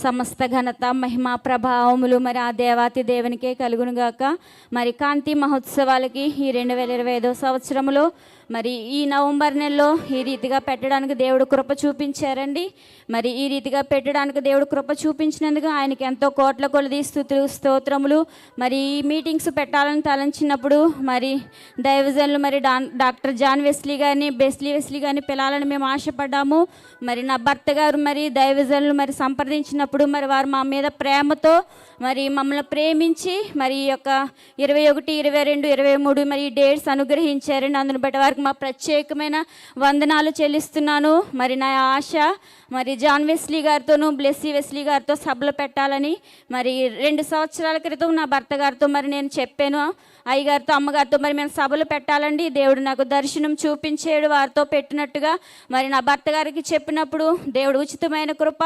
సమస్త ఘనత మహిమ ప్రభావములు మరి ఆ దేవాతి దేవునికే కలుగునుగాక. మరి కాంతి మహోత్సవాలకి ఈ 2025 సంవత్సరంలో మరి ఈ నవంబర్ నెలలో ఈ రీతిగా పెట్టడానికి దేవుడు కృప చూపించారండి. మరి ఈ రీతిగా పెట్టడానికి దేవుడు కృప చూపించినందుకు ఆయనకి ఎంతో కోట్ల కొలది స్తుతులు స్తోత్రములు. మరి ఈ మీటింగ్స్ పెట్టాలని తలంచినప్పుడు మరి దైవజనులు మరి డాక్టర్ జాన్ వెస్లీ గారిని పిలాలని మేము ఆశపడ్డాము. మరి నా భర్త గారు మరి దైవజనులు మరి సంప్రదించినప్పుడు మరి వారు మా మీద ప్రేమతో మరి మమ్మల్ని ప్రేమించి మరి ఈ యొక్క 21, 22, 23 మరి ఈ డేట్స్ అనుగ్రహించారండి. అందును బట్టి వారికి మా ప్రత్యేకమైన వందనాలు చెల్లిస్తున్నాను. మరి నా ఆశ మరి జాన్ వెస్లీ గారితోనూ బ్లెస్సీ వెస్లీ గారితో సభలు పెట్టాలని. మరి 2 సంవత్సరాల క్రితం నా భర్త గారితో మరి నేను చెప్పాను, అయ్యగారితో అమ్మగారితో మరి మేము సభలు పెట్టాలండి. దేవుడు నాకు దర్శనం చూపించాడు వారితో పెట్టినట్టుగా. మరి నా భర్త గారికి చెప్పినప్పుడు దేవుడు ఉచితమైన కృప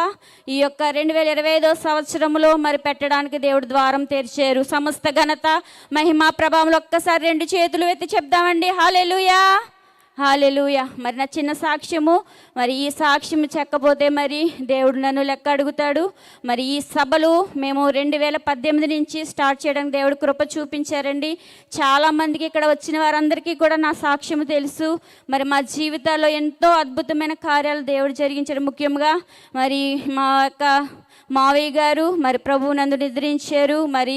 ఈ యొక్క 2025 సంవత్సరంలో మరి పెట్టడానికి దేవుడు ద్వారం తెరిచారు. సమస్త ఘనత మహిమ ప్రభావంలో ఒక్కసారి 2 చేతులు ఎత్తి చెప్దామండి. హల్లెలూయా, హల్లెలూయా. మరి నా చిన్న సాక్ష్యము, మరి ఈ సాక్ష్యం చెక్కపోతే మరి దేవుడు నన్ను లెక్క అడుగుతాడు. మరి ఈ సభలు మేము 2018 నుంచి స్టార్ట్ చేయడానికి దేవుడు కృప చూపించారండి. చాలామందికి ఇక్కడ వచ్చిన వారందరికీ కూడా నా సాక్ష్యం తెలుసు. మరి మా జీవితాల్లో ఎంతో అద్భుతమైన కార్యాలు దేవుడు జరిగించారు. ముఖ్యంగా మరి మా యొక్క మావయ్య గారు మరి ప్రభువు నందు నిద్రించారు. మరి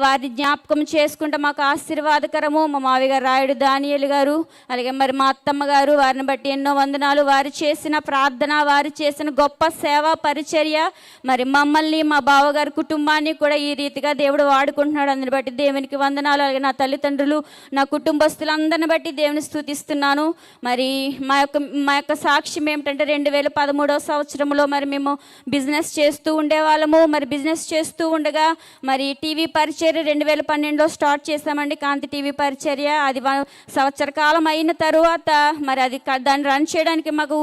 వారి జ్ఞాపకం చేసుకుంటే మాకు ఆశీర్వాదకరము. మా మావయ్య గారు రాయుడు దానియేలు గారు, అలాగే మరి మా అత్తమ్మ గారు, వారిని బట్టి ఎన్నో వందనాలు. వారు చేసిన ప్రార్థన, వారు చేసిన గొప్ప సేవ పరిచర్య మరి మమ్మల్ని మా బావగారి కుటుంబాన్ని కూడా ఈ రీతిగా దేవుడు వాడుకుంటున్నాడు. అందుని బట్టి దేవునికి వందనాలు. అలాగే నా తల్లిదండ్రులు, నా కుటుంబస్తులందరిని బట్టి దేవుని స్తుతిస్తున్నాను. మరి మా యొక్క సాక్ష్యం ఏమిటంటే 2013 సంవత్సరంలో మరి మేము బిజినెస్ చేస్తూ ఉండేవాళ్ళము. మరి బిజినెస్ చేస్తూ ఉండగా మరి టీవీ పరిచర్య 2012లో స్టార్ట్ చేసామండి, కాంతి టీవీ పరిచర్య. అది సంవత్సర కాలం అయిన తరువాత మరి అది దాన్ని రన్ చేయడానికి మాకు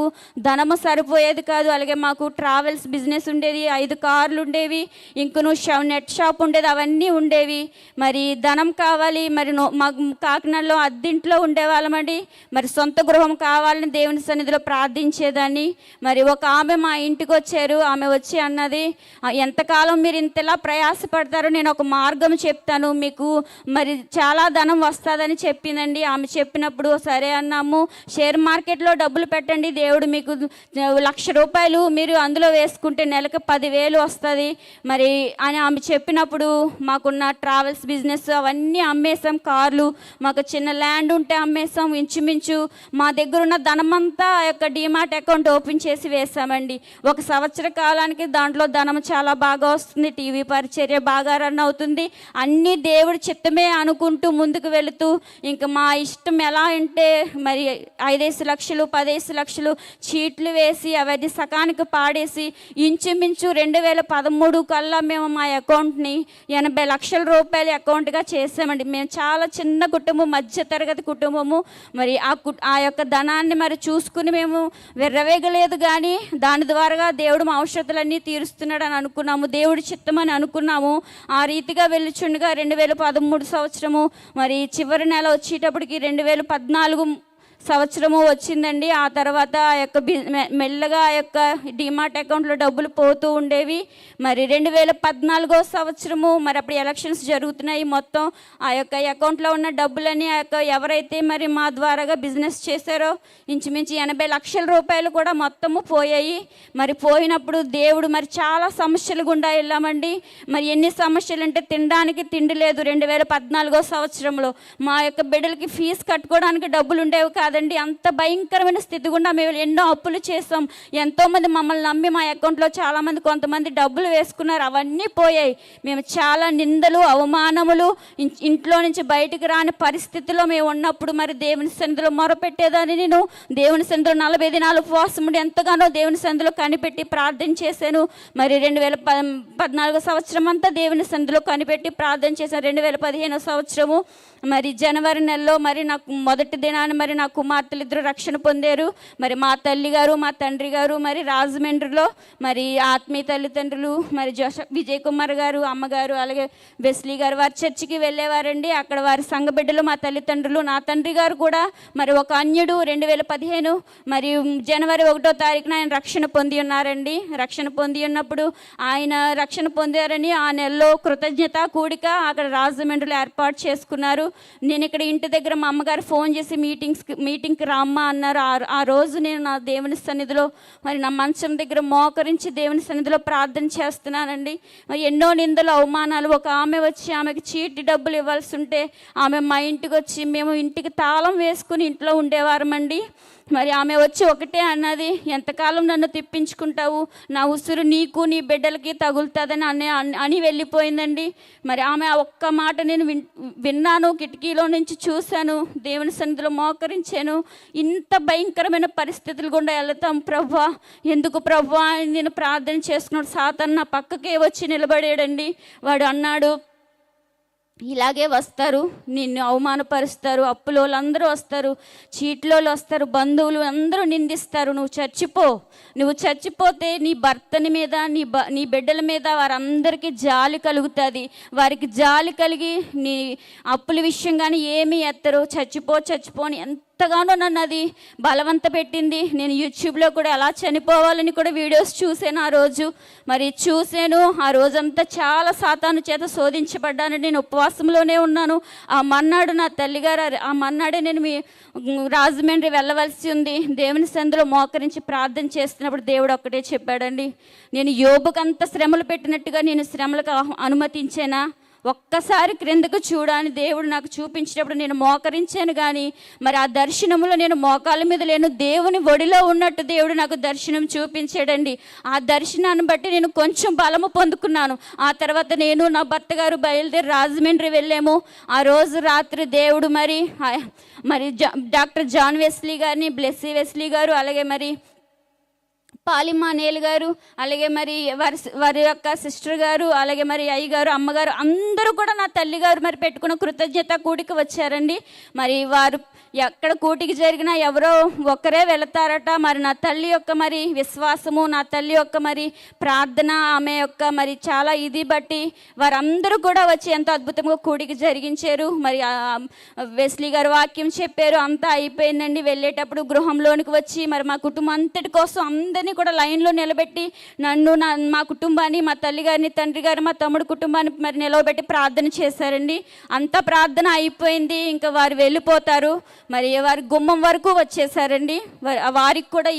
ధనము సరిపోయేది కాదు. అలాగే మాకు ట్రావెల్స్ బిజినెస్ ఉండేది, 5 కార్లు ఉండేవి, ఇంకను నెట్ షాప్ ఉండేది, అవన్నీ ఉండేవి. మరి ధనం కావాలి. మరి మాకు కాకినాడలో అద్దెంట్లో ఉండేవాళ్ళమండి. మరి సొంత గృహం కావాలని దేవుని సన్నిధిలో ప్రార్థించేదాన్ని. మరి ఒక ఆమె మా ఇంటికి వచ్చారు. ఆమె వచ్చి అన్నది, ఎంతకాలం మీరు ఇంతలా ప్రయాసపడతారో నేను ఒక మార్గం చెప్తాను మీకు, మరి చాలా ధనం వస్తుందని చెప్పిందండి. ఆమె చెప్పినప్పుడు సరే అన్నాము. షేర్ మార్కెట్లో డబ్బులు పెట్టండి, దేవుడు మీకు 1,00,000 రూపాయలు మీరు అందులో వేసుకుంటే నెలకు 10,000 వస్తుంది మరి అని ఆమె చెప్పినప్పుడు మాకున్న ట్రావెల్స్ బిజినెస్ అవన్నీ అమ్మేసాం. కార్లు, మాకు చిన్న ల్యాండ్ ఉంటే అమ్మేసాం. ఇంచుమించు మా దగ్గర ఉన్న ధనమంతా ఆ యొక్క డిమార్ట్ అకౌంట్ ఓపెన్ చేసి వేసామండి. 1 సంవత్సర కాలానికి దాంట్లో ధనం చాలా బాగా వస్తుంది. టీవీ పరిచర్య బాగా రన్ అవుతుంది. అన్నీ దేవుడి చిత్తమే అనుకుంటూ ముందుకు వెళుతూ ఇంకా మా ఇష్టం ఎలా అంటే మరి 5 లక్షలు 10 లక్షలు చీట్లు వేసి అవన్నీ సకానికి పాడేసి ఇంచుమించు 2013 కల్లా మేము మా అకౌంట్ని 80 లక్షల రూపాయల అకౌంట్గా చేసామండి. మేము చాలా చిన్న కుటుంబం, మధ్యతరగతి కుటుంబము. మరి ఆ యొక్క ధనాన్ని మరి చూసుకుని మేము విర్రవేగలేదు, కానీ దాని ద్వారా దేవుడు మా అవసరతలన్నీ తీరుస్తున్నాడు అని అనుకున్నాము, దేవుడి చిత్తమని అనుకున్నాము. ఆ రీతిగా వెళ్ళుచుండగా 2013 సంవత్సరము మరి చివరి నెల వచ్చేటప్పటికి 2014 సంవత్సరము వచ్చిందండి. ఆ తర్వాత ఆ యొక్క మెల్లగా ఆ యొక్క డిమార్ట్ అకౌంట్లో డబ్బులు పోతూ ఉండేవి. మరి 2014 సంవత్సరము మరి అప్పుడు ఎలక్షన్స్ జరుగుతున్నాయి. మొత్తం ఆ యొక్క అకౌంట్లో ఉన్న డబ్బులని ఆ యొక్క ఎవరైతే మరి మా ద్వారాగా బిజినెస్ చేశారో ఇంచుమించు 80 లక్షల రూపాయలు కూడా మొత్తము పోయాయి. మరి పోయినప్పుడు దేవుడు మరి చాలా సమస్యలు గుండా వెళ్ళామండి. మరి ఎన్ని సమస్యలు అంటే తినడానికి తిండి లేదు. 2014 సంవత్సరంలో మా యొక్క బిడ్డలకి ఫీజు కట్టుకోవడానికి డబ్బులు ఉండేవి కాదండి. అంత భయంకరమైన స్థితి గుండా మేము ఎన్నో అప్పులు చేసాం. ఎంతోమంది మమ్మల్ని నమ్మి మా అకౌంట్లో చాలామంది కొంతమంది డబ్బులు వేసుకున్నారు, అవన్నీ పోయాయి. మేము చాలా నిందలు, అవమానములు, ఇంట్లో నుంచి బయటికి రాని పరిస్థితిలో మేము ఉన్నప్పుడు మరి దేవుని సన్నిధిలో మొరపెట్టేదాన్ని. నేను దేవుని సన్నిధిలో 40 దినాలు ఉపవాసం ఉండి ఎంతగానో దేవుని సన్నిధిలో కనిపెట్టి ప్రార్థన చేశాను. మరి 2014 సంవత్సరం అంతా దేవుని సన్నిధిలో కనిపెట్టి ప్రార్థన చేశాను. 2015 సంవత్సరము మరి జనవరి నెలలో మరి నాకు మొదటి దినాన్ని మరి నాకు కుమార్తెలు ఇద్దరు రక్షణ పొందారు. మరి మా తల్లి గారు మా తండ్రి గారు మరి రాజమండ్రిలో మరి ఆత్మీయ తల్లిదండ్రులు మరి విజయ్ కుమార్ గారు అమ్మగారు అలాగే వెస్లీ గారు వారి చర్చికి వెళ్ళేవారండి. అక్కడ వారి సంఘ బిడ్డలు మా తల్లిదండ్రులు. నా తండ్రి గారు కూడా మరి ఒక అన్యుడు 2015 మరి జనవరి 1వ తారీఖున ఆయన రక్షణ పొంది ఉన్నారండి. రక్షణ పొంది ఉన్నప్పుడు ఆయన రక్షణ పొందారని ఆ నెలలో కృతజ్ఞత కూడిక అక్కడ రాజమండ్రిలో ఏర్పాటు చేసుకున్నారు. నేను ఇక్కడ ఇంటి దగ్గర మా అమ్మగారు ఫోన్ చేసి మీటింగ్కి రామ్మా అన్నారు. ఆ రోజు నేను నా దేవుని సన్నిధిలో మరి నా మంచం దగ్గర మోకరించి దేవుని సన్నిధిలో ప్రార్థన చేస్తున్నానండి. మరి ఎన్నో నిందలు అవమానాలు. ఒక ఆమె వచ్చి ఆమెకి చీటి డబ్బులు ఇవ్వాల్సి ఉంటే ఆమె మా ఇంటికి వచ్చి మేము ఇంటికి తాళం వేసుకుని ఇంట్లో ఉండేవారమండి. మరి ఆమె వచ్చి ఒకటే అన్నది, ఎంతకాలం నన్ను తిప్పించుకుంటావు, నా ఉసురు నీకు నీ బిడ్డలకి తగులుతుందని అని వెళ్ళిపోయిందండి. మరి ఆమె ఆ ఒక్క మాట నేను విన్నాను, కిటికీలో నుంచి చూశాను, దేవుని సన్నిధిలో మోకరించాను. ఇంత భయంకరమైన పరిస్థితులు గుండా వెళ్తాం ప్రభువా, ఎందుకు ప్రభువా నేను ప్రార్థన చేసుకున్నాడు. సాతాను నా పక్కకే వచ్చి నిలబడాడండి. వాడు అన్నాడు, ఇలాగే వస్తారు, నిన్ను అవమానపరుస్తారు, అప్పులోళ్ళు అందరూ వస్తారు, చీట్లోళ్ళు వస్తారు, బంధువులు అందరూ నిందిస్తారు, నువ్వు చచ్చిపోతే నీ భర్తని మీద నీ బిడ్డల మీద వారందరికీ జాలి కలుగుతుంది. వారికి జాలి కలిగి నీ అప్పుల విషయం కానీ ఏమీ ఎత్తరు. చచ్చిపో అని ఎంతగానో నన్ను అది బలవంత పెట్టింది. నేను యూట్యూబ్లో కూడా ఎలా చనిపోవాలని కూడా వీడియోస్ చూశాను. ఆ రోజు మరి చూశాను. ఆ రోజంతా చాలా సాతాను చేత శోధించబడ్డాను. నేను ఉపవాసంలోనే ఉన్నాను. ఆ మన్నాడు నా తల్లిగారు ఆ మన్నాడే నేను రాజమండ్రి వెళ్ళవలసి ఉంది. దేవుని సన్నిధిలో మోకరించి ప్రార్థన చేస్తున్నప్పుడు దేవుడు ఒక్కటే చెప్పాడండి, నేను యోబుకు అంత శ్రమలు పెట్టినట్టుగా నేను శ్రమలకు అనుమతించానా? ఒక్కసారి క్రిందకు చూడని దేవుడు నాకు చూపించినప్పుడు నేను మోకరించాను. కానీ మరి ఆ దర్శనంలో నేను మోకాళ్ళ మీద లేను, దేవుని ఒడిలో ఉన్నట్టు దేవుడు నాకు దర్శనం చూపించాడండి. ఆ దర్శనాన్ని బట్టి నేను కొంచెం బలము పొందుకున్నాను. ఆ తర్వాత నేను నా భర్త గారు బయలుదేరి రాజమండ్రి వెళ్ళాము. ఆ రోజు రాత్రి దేవుడు మరి డాక్టర్ జాన్ వెస్లీ గారిని, బ్లెస్సీ వెస్లీ గారు, అలాగే మరి పాలిమా నేల్ గారు, అలాగే మరి వారి యొక్క సిస్టర్ గారు, అలాగే మరి అయ్యగారు అమ్మగారు అందరూ కూడా నా తల్లి గారు మరి పెట్టుకున్న కృతజ్ఞత కూడికి వచ్చారండి. మరి వారు ఎక్కడ కూటికి జరిగినా ఎవరో ఒకరే వెళతారట. మరి నా తల్లి యొక్క మరి విశ్వాసము, నా తల్లి యొక్క మరి ప్రార్థన, ఆమె యొక్క మరి చాలా ఇది బట్టి వారందరూ కూడా వచ్చి ఎంతో అద్భుతంగా కూడికి జరిగించారు. మరి వెస్లీ గారు వాక్యం చెప్పారు, అంతా అయిపోయిందండి. వెళ్ళేటప్పుడు గృహంలోనికి వచ్చి మరి మా కుటుంబం అంతటి కోసం అందరినీ కూడా లైన్లో నిలబెట్టి నన్ను మా కుటుంబాన్ని, మా తల్లి గారిని, తండ్రి గారు, మా తమ్ముడు కుటుంబాన్ని మరి నిలవబెట్టి ప్రార్థన చేశారండి. అంత ప్రార్థన అయిపోయింది. ఇంకా వారు వెళ్ళిపోతారు. మరి వారి గుమ్మం వరకు వచ్చేసారండి. వారికి కూడా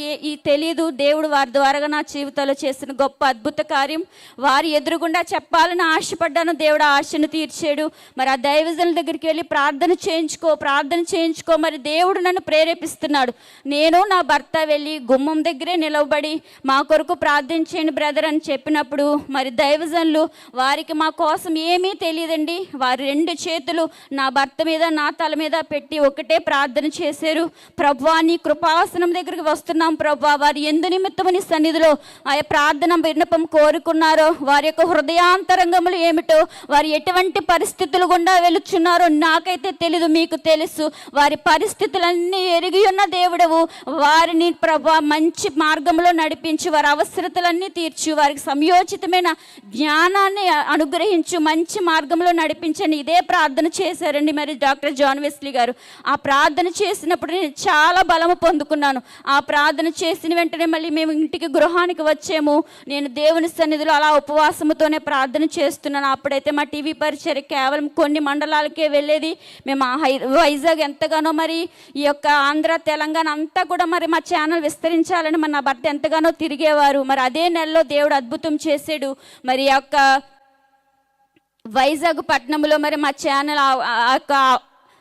తెలియదు దేవుడు వారి ద్వారా నా జీవితంలో చేసిన గొప్ప అద్భుత కార్యం. వారి ఎదురుగుండా చెప్పాలని ఆశపడ్డాను, దేవుడు ఆశను తీర్చాడు. మరి ఆ దైవజనుల దగ్గరికి వెళ్ళి ప్రార్థన చేయించుకో మరి దేవుడు నన్ను ప్రేరేపిస్తున్నాడు. నేను నా భర్త వెళ్ళి గుమ్మం దగ్గరే నిలవబడి మా కొరకు ప్రార్థించండి బ్రదర్ అని చెప్పినప్పుడు మరి దైవజనులు వారికి మా కోసం ఏమీ తెలియదండి, వారి 2 చేతులు నా భర్త మీద నా తల మీద పెట్టి ఒకటే ప్రార్థన చేశారు. ప్రభువా నీ కృపాసనం దగ్గరికి వస్తున్నాం ప్రభువా, వారి ఎందు నిమిత్తమని సన్నిధిలో ఆ ప్రార్థన విన్నపం కోరుకున్నారో, వారి యొక్క హృదయాంతరంగములు ఏమిటో, వారు ఎటువంటి పరిస్థితులు గుండా వెళుచున్నారో నాకైతే తెలీదు, మీకు తెలుసు. వారి పరిస్థితులన్నీ ఎరిగి ఉన్న దేవుడవు. వారిని ప్రభువా మంచి మార్గంలో నడిపించు, వారి అవసరతలన్నీ తీర్చు, వారికి సంయోచితమైన జ్ఞానాన్ని అనుగ్రహించు, మంచి మార్గంలో నడిపించండి. ఇదే ప్రార్థన చేశారండి మరి డాక్టర్ జాన్ వెస్లీ గారు. ఆ ప్రార్థన చేసినప్పుడు నేను చాలా బలము పొందుకున్నాను. ఆ ప్రార్థన చేసిన వెంటనే మళ్ళీ మేము ఇంటికి గృహానికి వచ్చాము. నేను దేవుని సన్నిధిలో అలా ఉపవాసముతోనే ప్రార్థన చేస్తున్నాను. అప్పుడైతే మా టీవీ పరిచర్య కేవలం కొన్ని మండలాలకే వెళ్ళేది. మేము వైజాగ్ ఎంతగానో మరి ఈ యొక్క ఆంధ్ర తెలంగాణ అంతా కూడా మరి మా ఛానల్ విస్తరించాలని మరి నా భర్త ఎంతగానో తిరిగేవారు. మరి అదే నెలలో దేవుడు అద్భుతం చేసాడు. మరి ఆ యొక్క వైజాగ్ పట్టణంలో మరి మా ఛానల్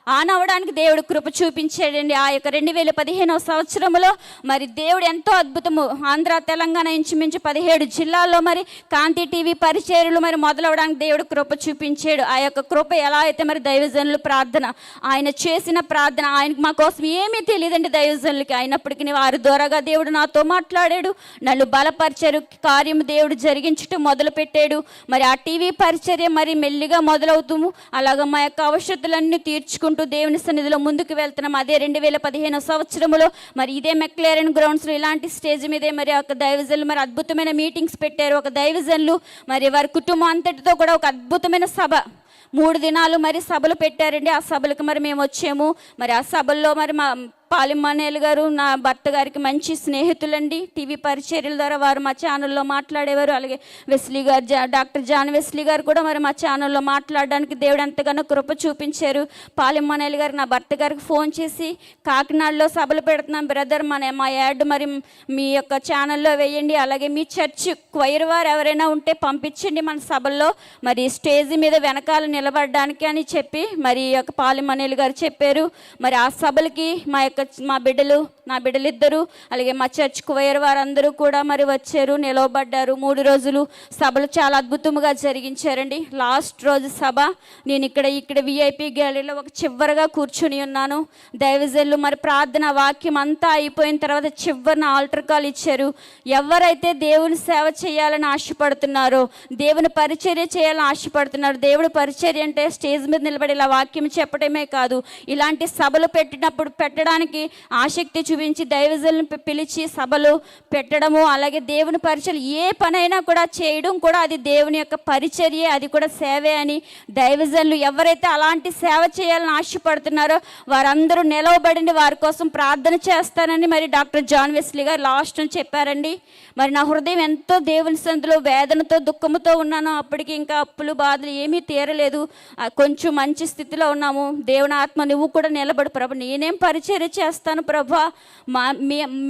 ఆన్ అవ్వడానికి దేవుడు కృప చూపించాడండి. ఆ యొక్క 2015వ సంవత్సరంలో మరి దేవుడు ఎంతో అద్భుతము. ఆంధ్ర తెలంగాణ ఇంచుమించు 17 జిల్లాల్లో మరి కాంతి టీవీ పరిచర్యలు మరి మొదలవడానికి దేవుడు కృప చూపించాడు. ఆ యొక్క కృప ఎలా అయితే మరి దైవజనులు ప్రార్థన, ఆయన చేసిన ప్రార్థన, ఆయనకు మా కోసం ఏమీ తెలియదండి దైవజనులకి, అయినప్పటికీ వారి ద్వారాగా దేవుడు నాతో మాట్లాడాడు, నన్ను బలపరిచారు, కార్యము దేవుడు జరిగించటం మొదలుపెట్టాడు. మరి ఆ టీవీ పరిచర్య మరి మెల్లిగా మొదలవుతాము. అలాగ మా యొక్క అవసరతలన్నీ తీర్చుకుంటూ చేసుకుంటూ దేవుని సన్నిధిలో ముందుకు వెళ్తున్నాం. అదే 2015 సంవత్సరంలో మరి ఇదే మెక్లేరన్ గ్రౌండ్స్లో ఇలాంటి స్టేజ్ మీదే మరి ఒక దైవజనులు మరి అద్భుతమైన మీటింగ్స్ పెట్టారు. ఒక దైవజనులు మరి వారి కుటుంబం అంతటితో కూడా ఒక అద్భుతమైన సభ 3 దినాలు మరి సభలు పెట్టారండి. ఆ సభలకు మరి మేము వచ్చాము. మరి ఆ సభల్లో మరి మా పాలిమానేల్ గారు నా భర్త గారికి మంచి స్నేహితులండి. టీవీ పరిచర్యల ద్వారా వారు మా ఛానల్లో మాట్లాడేవారు. అలాగే వెస్లీ గారు, డాక్టర్ జాన్ వెస్లీ గారు కూడా మరి మా ఛానల్లో మాట్లాడడానికి దేవుడు ఎంతగానో కృప చూపించారు. పాలిమానేల్ గారు నా భర్త గారికి ఫోన్ చేసి, కాకినాడలో సభలు పెడుతున్నాం బ్రదర్, మా యాడ్ మరి మీ యొక్క ఛానల్లో వేయండి, అలాగే మీ చర్చ్ క్వైర్ వారు ఎవరైనా ఉంటే పంపించండి మన సభల్లో మరి స్టేజ్ మీద వెనకాల నిలబడడానికి అని చెప్పి మరి యొక్క పాలిమానేల్ గారు చెప్పారు. మరి ఆ సభలకి మా బిడ్డలు, నా బిడ్డలిద్దరూ అలాగే మా చర్చ్ క్వైర్ వారందరూ కూడా మరి వచ్చారు, నిలవబడ్డారు. 3 రోజులు సభలు చాలా అద్భుతంగా జరిగించారండి. లాస్ట్ రోజు సభ నేను ఇక్కడ విఐపి గ్యాలరీలో ఒక చివరగా కూర్చుని ఉన్నాను. దైవజనులు మరి ప్రార్థన వాక్యం అంతా అయిపోయిన తర్వాత చివరిన ఆల్టర్ కాల్ ఇచ్చారు. ఎవరైతే దేవుని సేవ చేయాలని ఆశపడుతున్నారో, దేవుని పరిచర్య చేయాలని ఆశపడుతున్నారు, దేవుడు పరిచర్య అంటే స్టేజ్ మీద నిలబడి ఇలా వాక్యం చెప్పడమే కాదు, ఇలాంటి సభలు పెట్టడానికి ఆసక్తి చూపించి దైవజనులను పిలిచి సభలు పెట్టడము, అలాగే దేవుని పరిచర్య ఏ పనైనా కూడా చేయడం కూడా అది దేవుని యొక్క పరిచర్యే, అది కూడా సేవే అని దైవజనులు ఎవరైతే అలాంటి సేవ చేయాలని ఆశపడుతున్నారో వారందరూ నిలవబడింది వారి కోసం ప్రార్థన చేస్తానని మరి డాక్టర్ జాన్ వెస్లీ గారు లాస్ట్ అని చెప్పారండి. మరి నా హృదయం ఎంతో దేవుని సన్నిధిలో వేదనతో దుఃఖముతో ఉన్నాను. అప్పటికి ఇంకా అప్పులు బాధలు ఏమీ తీరలేదు, కొంచెం మంచి స్థితిలో ఉన్నాము. దేవుని ఆత్మ నువ్వు కూడా నిలబడు ప్రభు, నేనేం పరిచర్య చేస్తాను ప్రభా,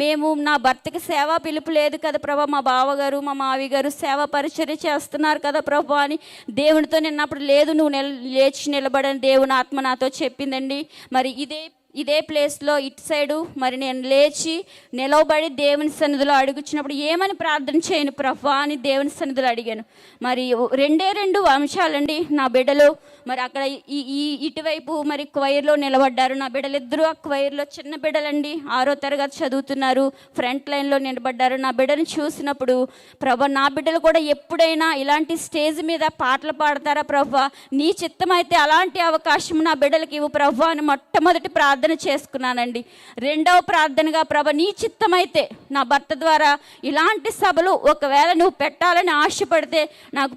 మేము నా భర్తకి సేవా పిలుపు లేదు కదా ప్రభా, మా బావగారు మా మావి గారు సేవా పరిచర్య చేస్తున్నారు కదా ప్రభా అని దేవునితో నిన్నప్పుడు లేదు, నువ్వు లేచి నిలబడని దేవుని ఆత్మ నాతో చెప్పిందండి. మరి ఇదే ప్లేస్లో ఇటు సైడు మరి నేను లేచి నిలవబడి దేవుని సన్నిధిలో అడుగుచ్చినప్పుడు ఏమని ప్రార్థన చేయను ప్రభా అని దేవుని సన్నిధిలో అడిగాను. మరి 2 అంశాలండి. నా బిడ్డలు మరి అక్కడ ఇటువైపు మరి క్వైర్లో నిలబడ్డారు. నా బిడ్డలిద్దరూ ఆ క్వైర్లో చిన్న బిడ్డలండి, 6వ తరగతి చదువుతున్నారు, ఫ్రంట్ లైన్లో నిలబడ్డారు. నా బిడ్డను చూసినప్పుడు ప్రభా నా బిడ్డలు కూడా ఎప్పుడైనా ఇలాంటి స్టేజ్ మీద పాటలు పాడతారా ప్రభా, నీ చిత్తమైతే అలాంటి అవకాశం నా బిడ్డలకి ఇవ్వు ప్రభా అని మొట్టమొదటి ప్రార్థన చేసుకున్నానండి. 2వ ప్రార్థనగా ప్రభా నీ చిత్తమైతే నా భర్త ద్వారా ఇలాంటి సభలు ఒకవేళ నువ్వు పెట్టాలని ఆశపడితే నాకు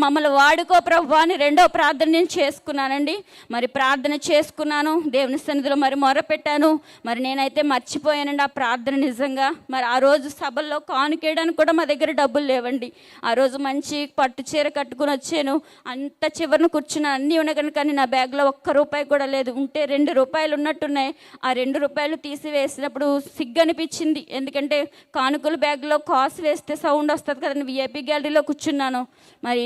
మమ్మల్ని వాడుకో ప్రభా అని 2వ ప్రార్థన నేను చేసుకున్నానండి. మరి ప్రార్థన చేసుకున్నాను, దేవుని సన్నిధిలో మరి మొరపెట్టాను. మరి నేనైతే మర్చిపోయానండి ఆ ప్రార్థన నిజంగా. మరి ఆ రోజు సభల్లో కానుకేయడానికి కూడా మా దగ్గర డబ్బులు లేవండి. ఆ రోజు మంచి పట్టు చీర కట్టుకుని వచ్చాను, అంత చివరిని కూర్చున్నాను, అన్నీ ఉన్నాయి కానీ నా బ్యాగ్లో ₹1 కూడా లేదు. ఉంటే ₹2 ఉన్నట్టున్నాయి. ఆ ₹2 తీసి వేసినప్పుడు సిగ్గు అనిపించింది, ఎందుకంటే కానుకలు బ్యాగ్లో కాసు వేస్తే సౌండ్ వస్తుంది కదండి. విఐపి గ్యాలరీలో కూర్చున్నాను. మరి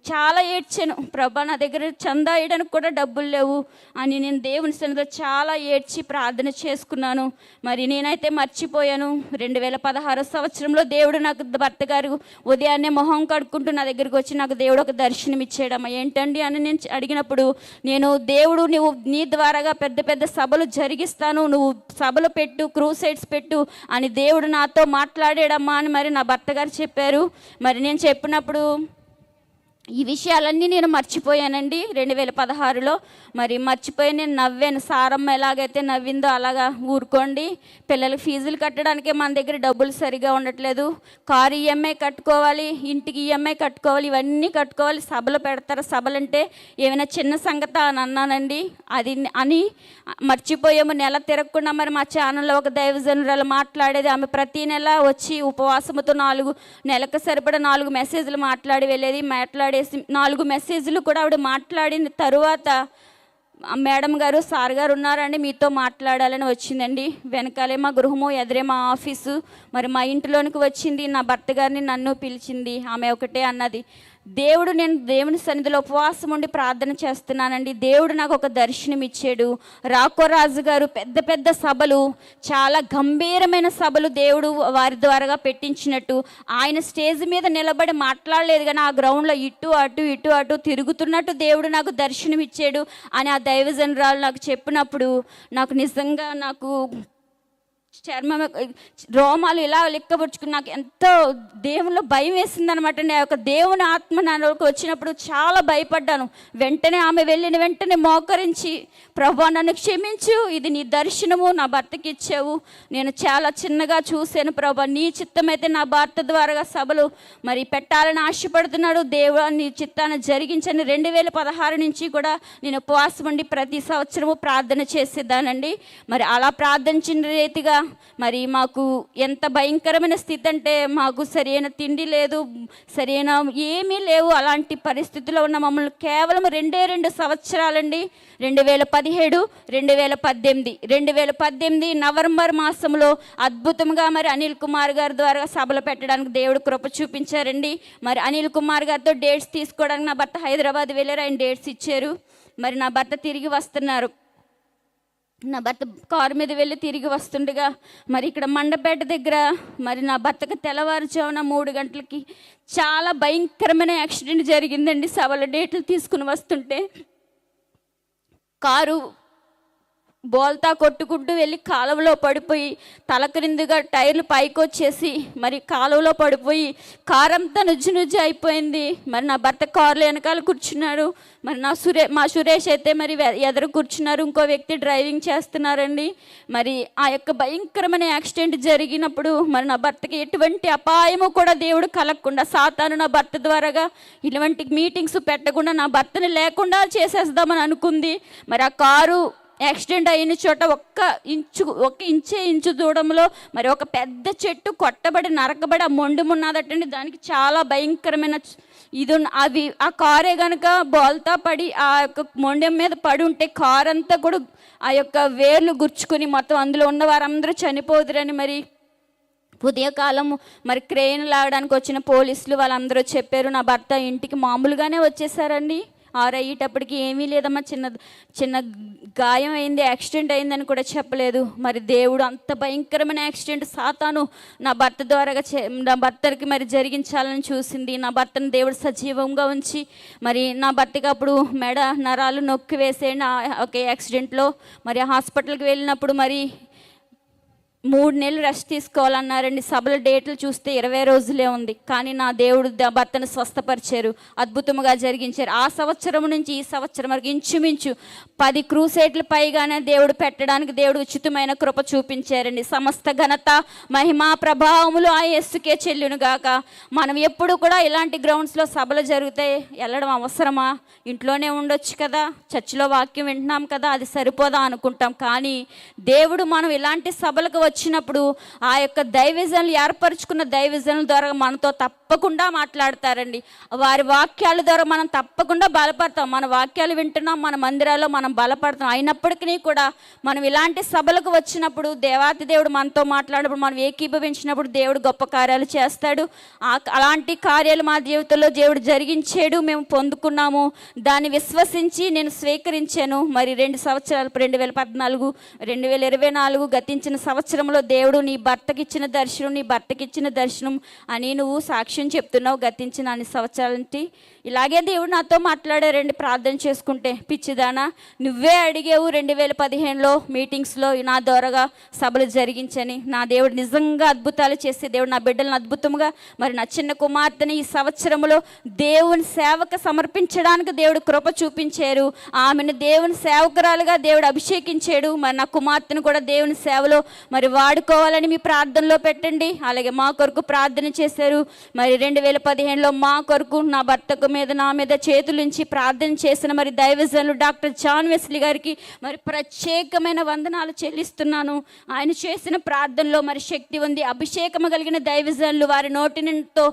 చాలా ఏడ్చాను, ప్రభా నా దగ్గర చందా వేయడానికి కూడా డబ్బులు లేవు అని నేను దేవుని సన్నిధిలో చాలా ఏడ్చి ప్రార్థన చేసుకున్నాను. మరి నేనైతే మర్చిపోయాను. 2016 సంవత్సరంలో దేవుడు నాకు భర్త గారు ఉదయాన్నే మొహం కడుక్కుంటూ నా దగ్గరికి వచ్చి నాకు దేవుడు ఒక దర్శనం ఇచ్చాడమ్మా. ఏంటండి అని నేను అడిగినప్పుడు, దేవుడు నువ్వు నీ ద్వారాగా పెద్ద పెద్ద సభలు జరిగిస్తాను, నువ్వు సభలు పెట్టు, క్రూసైడ్స్ పెట్టు అని దేవుడు నాతో మాట్లాడాడమ్మా అని మరి నా భర్త గారు చెప్పారు. మరి నేను చెప్పినప్పుడు ఈ విషయాలన్నీ నేను మర్చిపోయానండి 2016లో. మరి మర్చిపోయి నేను నవ్వాను. సారమ్మ ఎలాగైతే నవ్విందో అలాగా ఊరుకోండి, పిల్లలకి ఫీజులు కట్టడానికే మన దగ్గర డబ్బులు సరిగా ఉండట్లేదు, కారు ఈఎంఐ కట్టుకోవాలి, ఇంటికి ఈఎంఐ కట్టుకోవాలి, ఇవన్నీ కట్టుకోవాలి, సభలు పెడతారు, సభలంటే ఏమైనా చిన్న సంగతి అని అన్నానండి. అని మర్చిపోయాము. నెల తిరగకుండా మరి మా ఛానల్లో ఒక దైవజనురాలు మాట్లాడేది, ఆమె ప్రతి నెల వచ్చి ఉపవాసముతో నెలకు సరిపడా 4 మెసేజ్లు మాట్లాడి వెళ్ళేది. 4 మెసేజ్లు కూడా ఆవిడ మాట్లాడిన తరువాత మేడం గారు, సార్ గారు ఉన్నారండి మీతో మాట్లాడాలని వచ్చిందండి. వెనకాలే మా గృహము, ఎదురే మా ఆఫీసు. మరి మా ఇంటిలోనికి వచ్చింది, నా భర్త గారిని నన్ను పిలిచింది. ఆమె ఒకటే అన్నది, నేను దేవుని సన్నిధిలో ఉపవాసం ఉండి ప్రార్థన చేస్తున్నానండి, దేవుడు నాకు ఒక దర్శనం ఇచ్చాడు. రాకోరాజు గారు పెద్ద పెద్ద సభలు, చాలా గంభీరమైన సభలు దేవుడు వారి ద్వారాగా పెట్టించినట్టు, ఆయన స్టేజ్ మీద నిలబడి మాట్లాడలేదు కానీ ఆ గ్రౌండ్లో ఇటు అటు తిరుగుతున్నట్టు దేవుడు నాకు దర్శనం ఇచ్చాడు అని ఆ దైవజనురాలు నాకు చెప్పినప్పుడు నాకు నిజంగా చర్మం రోమాలు ఇలా లెక్కబుచ్చుకుని నాకు ఎంతో దేవునిలో భయం వేసింది అనమాట. ఆ యొక్క దేవుని ఆత్మ నాలోకి వచ్చినప్పుడు చాలా భయపడ్డాను. వెంటనే ఆమె వెళ్ళిన వెంటనే మోకరించి, ప్రభువా నన్ను క్షమించు, ఇది నీ దర్శనము, నా భర్తకి ఇచ్చావు, నేను చాలా చిన్నగా చూశాను ప్రభువా, నీ చిత్తమైతే నా భర్త ద్వారా సభలు మరి పెట్టాలని ఆశపడుతున్నాడు, దేవుడా నీ చిత్తాన్ని జరిగించని 2016 నుంచి కూడా నేను ఉపవాసం ఉండి ప్రతి సంవత్సరము ప్రార్థన చేసేదానండి. మరి అలా ప్రార్థించిన రీతిగా మరి మాకు ఎంత భయంకరమైన స్థితి అంటే, మాకు సరైన తిండి లేదు, సరైన ఏమీ లేవు. అలాంటి పరిస్థితిలో ఉన్న మమ్మల్ని కేవలం 2 సంవత్సరాలండి, 2017, 2018. 2018 నవంబర్ మాసంలో అద్భుతంగా మరి అనిల్ కుమార్ గారి ద్వారా సభలు పెట్టడానికి దేవుడు కృప చూపించారండి. మరి అనిల్ కుమార్ గారితో డేట్స్ తీసుకోవడానికి నా భర్త హైదరాబాద్ వెళ్ళారు, ఆయన డేట్స్ ఇచ్చారు. మరి నా భర్త తిరిగి వస్తున్నారు. నా భర్త కారు మీద వెళ్ళి తిరిగి వస్తుండగా మరి ఇక్కడ మండపేట దగ్గర మరి నా భర్తకు తెల్లవారుజామున 3 గంటలకి చాలా భయంకరమైన యాక్సిడెంట్ జరిగిందండి. సభల డేట్లు తీసుకుని వస్తుంటే కారు బోల్తా కొట్టుకుంటూ వెళ్ళి కాలువలో పడిపోయి తలక్రిందుగా టైర్లు పైకి వచ్చేసి మరి కాలువలో పడిపోయి కారంతా నుజ్జు అయిపోయింది. మరి నా భర్త కారులో వెనకాల కూర్చున్నాడు, మరి మా సురేష్ అయితే మరి ఎదురు కూర్చున్నారు, ఇంకో వ్యక్తి డ్రైవింగ్ చేస్తున్నారండి. మరి ఆ యొక్క భయంకరమైన యాక్సిడెంట్ జరిగినప్పుడు మరి నా భర్తకి ఎటువంటి అపాయము కూడా దేవుడు కలగకుండా, సాతాను నా భర్త ద్వారాగా ఇటువంటి మీటింగ్స్ పెట్టకుండా నా భర్తని లేకుండా చేసేద్దామని అనుకుంది. మరి ఆ కారు యాక్సిడెంట్ అయిన చోట ఒక ఇంచు దూరంలో మరి ఒక పెద్ద చెట్టు కొట్టబడి నరకబడి ఆ మొండెం ఉన్నదటండి. దానికి చాలా భయంకరమైన ఆ కారే కనుక బోల్తా పడి ఆ యొక్క మొండెం మీద పడి ఉంటే కారు అంతా కూడా ఆ యొక్క వేర్లు గుచ్చుకుని మొత్తం అందులో ఉన్న వారందరూ చనిపోదురని మరి ఉదయకాలం మరి క్రెయిన్ లాగడానికి వచ్చిన పోలీసులు వాళ్ళందరూ చెప్పారు. నా భర్త ఇంటికి మామూలుగానే వచ్చేసారండి. 6 అయ్యేటప్పటికి ఏమీ లేదమ్మా, చిన్న గాయం అయింది, యాక్సిడెంట్ అయిందని కూడా చెప్పలేదు. మరి దేవుడు అంత భయంకరమైన యాక్సిడెంట్ సాతాను నా భర్త ద్వారాగా నా భర్తకి మరి జరిగించాలని చూసింది. నా భర్తను దేవుడు సజీవంగా ఉంచి మరి నా భర్తకి అప్పుడు మెడ నరాలు నొక్కి వేసేయండి ఒక యాక్సిడెంట్లో. మరి హాస్పిటల్కి వెళ్ళినప్పుడు మరి 3 నెలలు రెస్ట్ తీసుకోవాలన్నారండి. సభల డేట్లు చూస్తే 20 రోజులే ఉంది. కానీ నా దేవుడు భర్తను స్వస్థపరిచారు, అద్భుతంగా జరిగించారు. ఆ సంవత్సరం నుంచి ఈ సంవత్సరం వరకు ఇంచుమించు 10 క్రూసేడ్లు పైగానే దేవుడు పెట్టడానికి దేవుడు ఉచితమైన కృప చూపించారండి. సమస్త ఘనత మహిమా ప్రభావములు ఆ యేసుకే చెల్లును గాక. మనం ఎప్పుడు కూడా ఇలాంటి గ్రౌండ్స్లో సభలు జరుగుతాయి వెళ్ళడం అవసరమా? ఇంట్లోనే ఉండొచ్చు కదా, చర్చిలో వాక్యం వింటున్నాం కదా, అది సరిపోదా అనుకుంటాం. కానీ దేవుడు మనం ఇలాంటి సభలకు వచ్చినప్పుడు ఆ యొక్క దైవజనులు ఏర్పరచుకున్న దైవజనుల ద్వారా మనతో తప్పకుండా మాట్లాడతారండి. వారి వాక్యాల ద్వారా మనం తప్పకుండా బలపడతాం. మన వాక్యాలు వింటున్నాం, మన మందిరాల్లో మనం బలపడతాం. అయినప్పటికీ కూడా మనం ఇలాంటి సభలకు వచ్చినప్పుడు దేవాతి దేవుడు మనతో మాట్లాడినప్పుడు మనం ఏకీభవించినప్పుడు దేవుడు గొప్ప కార్యాలు చేస్తాడు. అలాంటి కార్యాలు మా జీవితంలో దేవుడు జరిగించాడు, మేము పొందుకున్నాము. దాన్ని విశ్వసించి నేను స్వీకరించాను. మరి 2 సంవత్సరాలు 2014, 2024 గతించిన సంవత్సరంలో దేవుడు నీ భర్తకిచ్చిన దర్శనం అని నువ్వు సాక్ష్యం చెప్తున్నావు. గతించిన అన్ని సంవత్సరాలంటి ఇలాగే దేవుడు నాతో మాట్లాడారండి. ప్రార్థన చేసుకుంటే, పిచ్చిదానా నువ్వే అడిగేవు 2015లో మీటింగ్స్లో నా ద్వారాగా సభలు జరిగించని. నా దేవుడు నిజంగా అద్భుతాలు చేసే దేవుడు. నా బిడ్డలను అద్భుతంగా మరి నా చిన్న కుమార్తెని ఈ సంవత్సరంలో దేవుని సేవకు సమర్పించడానికి దేవుడు కృప చూపించారు. ఆమెను దేవుని సేవకురాలుగా దేవుడు అభిషేకించాడు. మరి నా కుమార్తెను కూడా దేవుని సేవలో మరి వాడుకోవాలని మీ ప్రార్థనలో పెట్టండి. అలాగే మా కొరకు ప్రార్థన చేశారు. మరి 2015లో మా కొరకు నా భర్తకు నా మీద చేతులుంచి ప్రార్థన చేసిన మరి దైవజనులు డాక్టర్ జాన్ వెస్లీ గారికి మరి ప్రత్యేకమైన వందనాలు చెల్లిస్తున్నాను. ఆయన చేసిన ప్రార్థనలో మరి శక్తి ఉంది. అభిషేకము కలిగిన దైవజనులు వారి నోటితో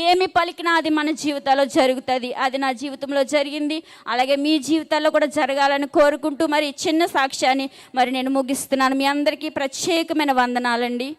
ఏమి పలికినా అది మన జీవితాల్లో జరుగుతుంది. అది నా జీవితంలో జరిగింది. అలాగే మీ జీవితాల్లో కూడా జరగాలని కోరుకుంటూ మరి చిన్న సాక్ష్యాన్ని మరి నేను ముగిస్తున్నాను. మీ అందరికీ ప్రత్యేకమైన వందనాలండి.